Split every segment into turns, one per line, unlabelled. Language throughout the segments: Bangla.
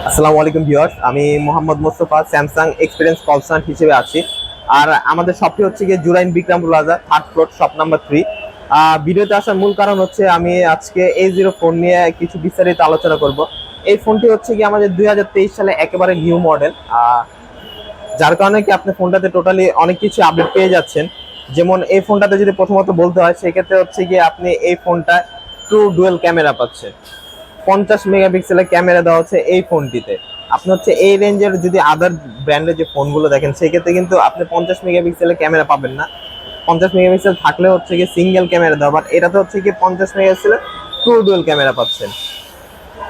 আসসালামু আলাইকুম ভিউয়ার্স, আমি Mohammad Mostafa Samsung experience consultant হিসেবে আছি। আর আমাদের শপটি হচ্ছে গিয়ে Jurain Bikrampur plaza, 3rd floor, shop number 3। ভিডিওতে আসার মূল কারণ হচ্ছে আমি আজকে A04 নিয়ে কিছু বিস্তারিত আলোচনা করব। এই ফোনটি হচ্ছে গিয়ে আমাদের 2023 সালে একেবারে নিউ মডেল, যার কারণে কি আপনি ফোনটাতে টোটালি অনেক কিছু আপডেট পেয়ে যাচ্ছেন। যেমন এই ফোনটাতে যদি প্রথমত বলতে হয়, সেক্ষেত্রে হচ্ছে গিয়ে আপনি এই ফোনটা ট্রু ডুয়েল ক্যামেরা পাচ্ছেন। 50 মেগাপিক্সেলের ক্যামেরা দেওয়া হচ্ছে এই ফোনটিতে। আপনি হচ্ছে এই রেঞ্জের যদি আদার ব্র্যান্ডের যে ফোনগুলো দেখেন, সেক্ষেত্রে কিন্তু আপনি 50 মেগাপিক্সেলের ক্যামেরা পাবেন না। 50 মেগাপিক্সেল থাকলে হচ্ছে গিয়ে সিঙ্গেল ক্যামেরা দেওয়া, বাট এটাতে হচ্ছে গিয়ে 50 মেগাপিক্সেলের ট্রু ডুয়েল ক্যামেরা পাচ্ছেন।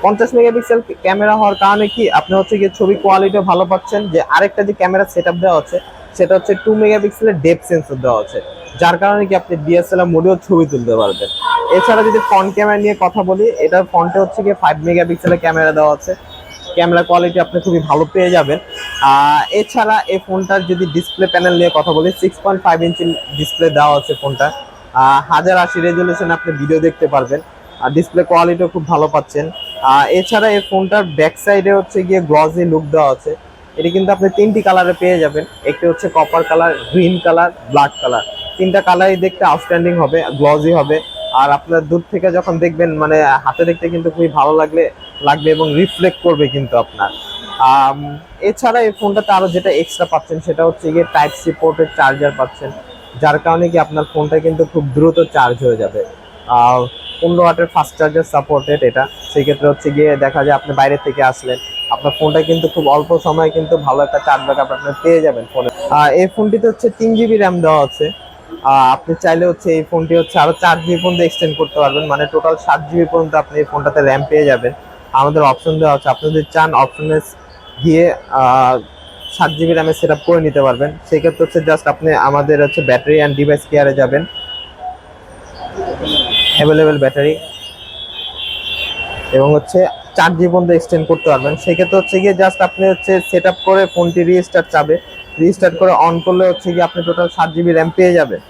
50 মেগাপিক্সেল ক্যামেরা হওয়ার কারণে কি আপনি হচ্ছে গিয়ে ছবি কোয়ালিটিও ভালো পাচ্ছেন। যে আরেকটা যে ক্যামেরা সেটআপ দেওয়া হচ্ছে, সেটা হচ্ছে 2 মেগাপিক্সেলের ডেপথ সেন্সর দেওয়া হচ্ছে, যার কারণে কি আপনি ডিএসএলআর মোডেও ছবি তুলতে পারবেন। এছাড়া যদি ফ্রন্ট ক্যামেরা নিয়ে কথা বলি, এটার ফ্রন্টে হচ্ছে গিয়ে 5 মেগাপিক্সেলের ক্যামেরা দেওয়া আছে। ক্যামেরা কোয়ালিটি আপনি খুবই ভালো পেয়ে যাবেন। এছাড়া এই ফোনটার যদি ডিসপ্লে প্যানেল নিয়ে কথা বলি, 6.5 ইঞ্চি ডিসপ্লে দেওয়া আছে ফোনটা। 1080 রেজলিউশনে আপনি ভিডিও দেখতে পারবেন। আর ডিসপ্লে কোয়ালিটিও খুব ভালো পাচ্ছেন। এছাড়া এই ফোনটার ব্যাক সাইডে হচ্ছে গিয়ে গ্লসি লুক দেওয়া আছে। এটি কিন্তু আপনি 3টি কালারে পেয়ে যাবেন। একটি হচ্ছে copper colour, green colour, black colour. 3টা কালারই দেখতে আউটস্ট্যান্ডিং হবে, গ্লসি হবে। আর আপনার দূর থেকে যখন দেখবেন, মানে হাতে দেখতে কিন্তু খুবই ভালো লাগবে এবং রিফ্লেক্ট করবে কিন্তু আপনার। এছাড়া এই ফোনটাতে আরো যেটা এক্সট্রা পাচ্ছেন, সেটা হচ্ছে গিয়ে টাইপ সি পোর্টের চার্জার পাচ্ছেন, যার কারণে কি আপনার ফোনটা কিন্তু খুব দ্রুত চার্জ হয়ে যাবে। 15 ওয়াটের ফাস্ট চার্জার সাপোর্টেড এটা। সেক্ষেত্রে হচ্ছে গিয়ে দেখা যায় আপনি বাইরে থেকে আসলেন, আপনার ফোনটা কিন্তু খুব অল্প সময়ে কিন্তু ভালো একটা চার্জ ব্যাকআপ আপনি পেয়ে যাবেন ফোনে। এই ফোনটিতে হচ্ছে 3 GB র্যাম দেওয়া আছে। আপনি চাইলে হচ্ছে এই ফোনটি হচ্ছে আরো 4 GB পর্যন্ত এক্সটেন্ড করতে পারবেন, মানে টোটাল 7 GB পর্যন্ত আপনি এই ফোনটাতে র্যাম পেয়ে যাবেন। আমাদের অপশন দেওয়া আছে, আপনি যদি চান অপশনে গিয়ে 7 GB র্যামে সেট আপ করে নিতে পারবেন। সেক্ষেত্রে হচ্ছে জাস্ট আপনি আমাদের হচ্ছে ব্যাটারি অ্যান্ড ডিভাইস কেয়ারে যাবেন, অ্যাভেলেবেল ব্যাটারি, এবং হচ্ছে 4 GB পর্যন্ত এক্সটেন্ড করতে পারবেন। সেক্ষেত্রে হচ্ছে গিয়ে জাস্ট আপনি হচ্ছে সেট আপ করে ফোনটি রিস্টার্ট করে অন করলে হচ্ছে গিয়ে আপনি টোটাল 7 GB র্যাম পেয়ে যাবেন।